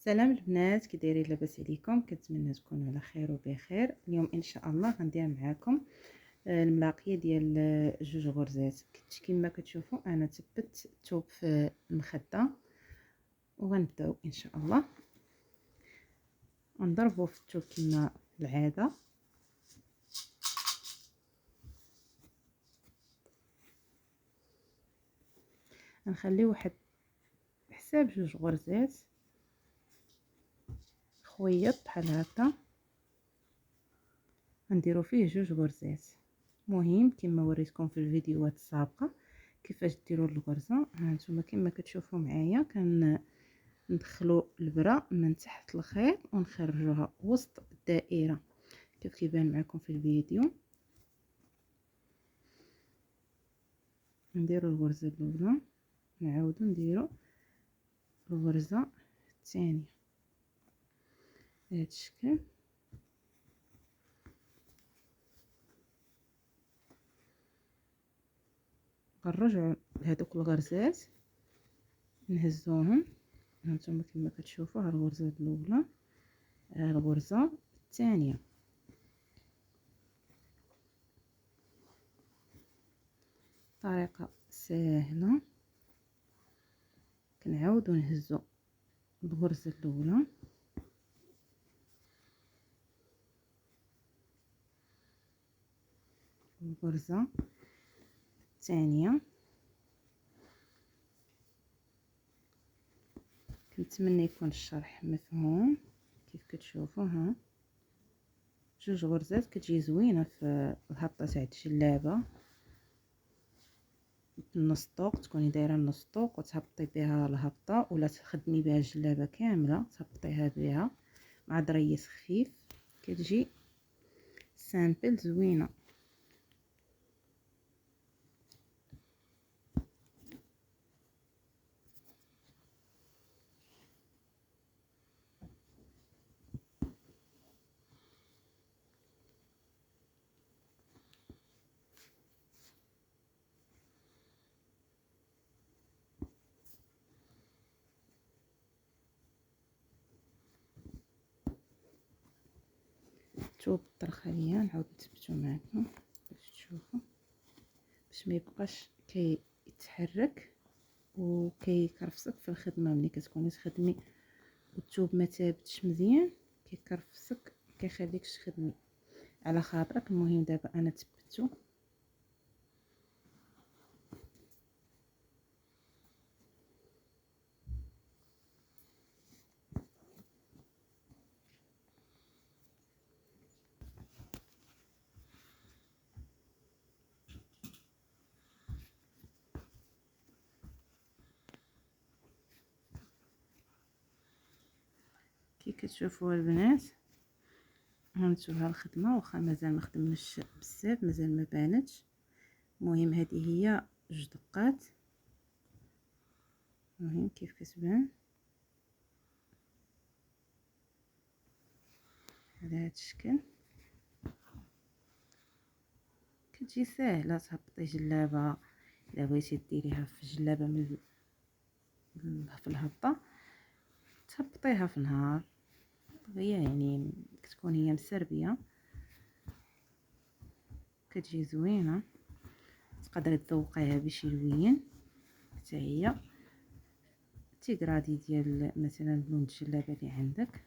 سلام البنات، كي دايرين؟ لاباس عليكم؟ كنتمنى تكونوا على خير وبخير. اليوم ان شاء الله غندير معكم الملاقيه ديال جوج غرزات. كما كتشوفوا انا تبت الثوب في المخده، وغنبداو ان شاء الله نضربوا في الثوب كما العاده. نخلي واحد حساب جوج غرزات خويط بحال هكا، نديرو فيه جوج غرزات. مهم كما وريتكم في الفيديوهات السابقه كيفاش ديروا الغرزه. هانتوما كما كتشوفوا معايا ندخلوا البره من تحت الخيط ونخرجوها وسط الدائره كيف كيبان معكم في الفيديو. نديروا الغرزه الاولى، نعاودوا نديروا الغرزه الثانيه بهذا الشكل. غنرجعوا لهذوك الغرزات نهزوهم. هانتوما كما كتشوفوا ها الغرزه الاولى، ها الغرزه الثانيه. طريقه سهله. كنعاودوا نهزوا الغرزه الاولى، الغرزه الثانيه. كنتمنى يكون الشرح مفهوم. كيف كتشوفوا ها جوج غرزات كتجي زوينه في الهبطه تاع الجلابه. النص طوق تكوني دايره النص طوق وتهبطي بها الهبطه، ولا تخدمي بها الجلابه كامله تهبطيها بها مع دريس خفيف، كتجي سامبل زوينه. شوف الطرخه ليا نعاود نثبتو معكم باش تشوفوا، باش ما يبقاش كيتحرك وكيكرفسك في الخدمه. ملي كتكوني تخدمي والثوب ما ثابتش مزيان كيكرفسك، كيخليكش تخدمي على خاطرك. المهم دابا انا ثبتو. كي كتشوفوا البنات هانتوما الخدمه، واخا مازال ما خدمناش بزاف، مازال ما بانتش. المهم هذه هي جوج دقات. المهم كيف كتبان على هذا الشكل. كتجي ساهله تهبطي جلابه. الا بغيتي ديريها في جلابه في الهبطه تهبطيها في نهار، هي يعني كتكون هي مسربيه، كتجي زوينه. تقدري تذوقيها بشي لوين حتى هي تيغرادي ديال مثلا لون الجلابه اللي عندك.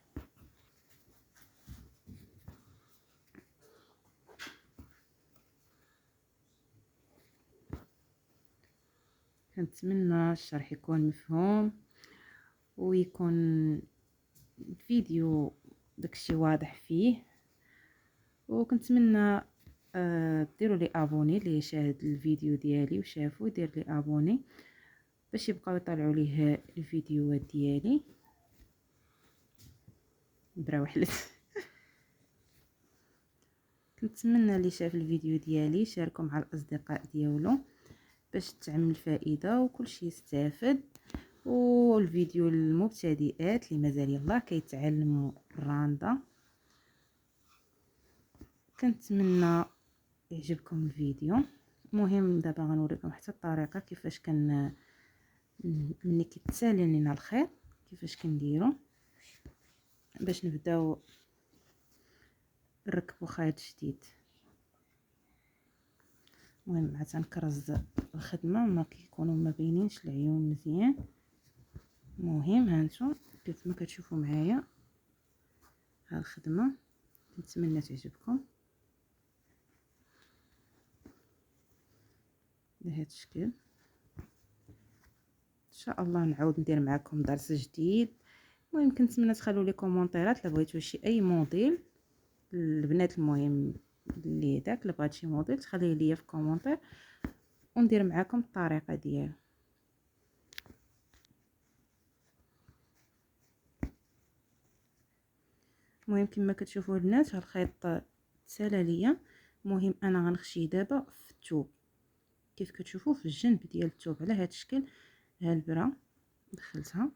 كنتمنى الشرح يكون مفهوم ويكون الفيديو داكشي واضح فيه. وكنتمنى ديروا لي ابوني اللي شاهد الفيديو ديالي وشافو يدير لي ابوني باش يبقاو يطلعوا ليه الفيديوهات ديالي. براو حلت. كنتمنى اللي شاف الفيديو ديالي يشاركو مع الاصدقاء ديالو باش تعمل فائده وكلشي يستافد. والفيديو للمبتدئات اللي مازال يلاه كيتعلموا الراندا. كنتمنى يعجبكم الفيديو. المهم دابا غنوريكم حتى الطريقه كيفاش ملي كيتسالي لينا الخيط كيفاش كنديروا. باش نبداو نركبوا خيط جديد. المهم مع تنكرز الخدمه ما كيكونوا ما بينينش العيون مزيان. المهم هانتو كيف ما كتشوفوا معايا ها الخدمه، نتمنى تعجبكم بهذا الشكل. ان شاء الله نعاود ندير معكم درس جديد. المهم كنتمنى تخلوا لي كومونتيرات الا بغيتوا شي اي موديل البنات. المهم اللي داك الا بغات شي موديل تخليه ليا في كومونتير وندير معكم الطريقه ديالو. المهم كما كتشوفوا البنات ها الخيط تسالى ليا. المهم انا غنخشيه دابا في الثوب كيف كتشوفوا في الجنب ديال الثوب على هذا الشكل. ها البره دخلتها.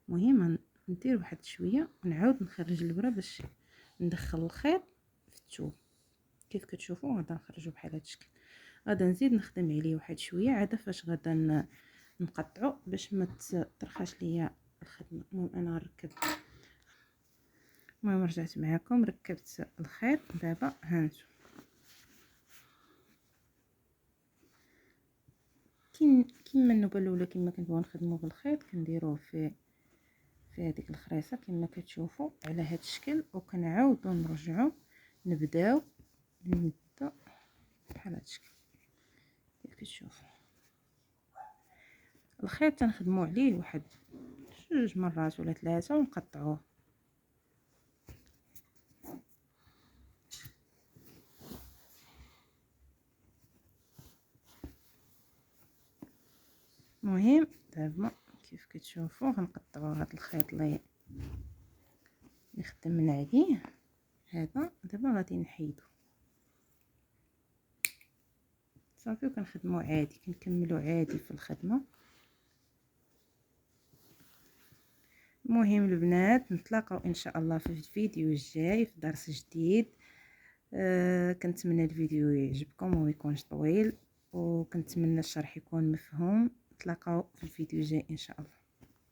المهم ندير واحد شويه ونعاود نخرج البره باش ندخل الخيط في الثوب. كيف كتشوفوا غادا نخرجوا بحال هذا الشكل. غادا نزيد نخدم عليه واحد شويه عاد فاش غادا نقطعو باش ما ترخاش ليا الخدمه. المهم انا غنركب. المهم رجعت معكم ركبت الخيط دابا هانتو كيما النوبه الاولى كيما كنبغيو نخدموا بالخيط كنديروه في هذيك الخريصه كما كتشوفوا على هذا الشكل، وكنعاودوا نرجعوا نبداو بحال هذا الشكل. كيف كتشوفوا الخيط تنخدموا عليه واحد 2 مرات ولا 3 ونقطعوه. المهم دابا كيف كتشوفوا غنقطعوا هذا الخيط اللي خدمنا عليه هذا. دابا غادي نحيدو صافي وكنخدموا عادي كنكملوا عادي في الخدمه. المهم البنات نتلاقاو ان شاء الله في الفيديو الجاي في درس جديد. كنتمنى الفيديو يعجبكم وما يكونش طويل، وكنتمنى الشرح يكون مفهوم. نتلاقاو في الفيديو الجاي ان شاء الله.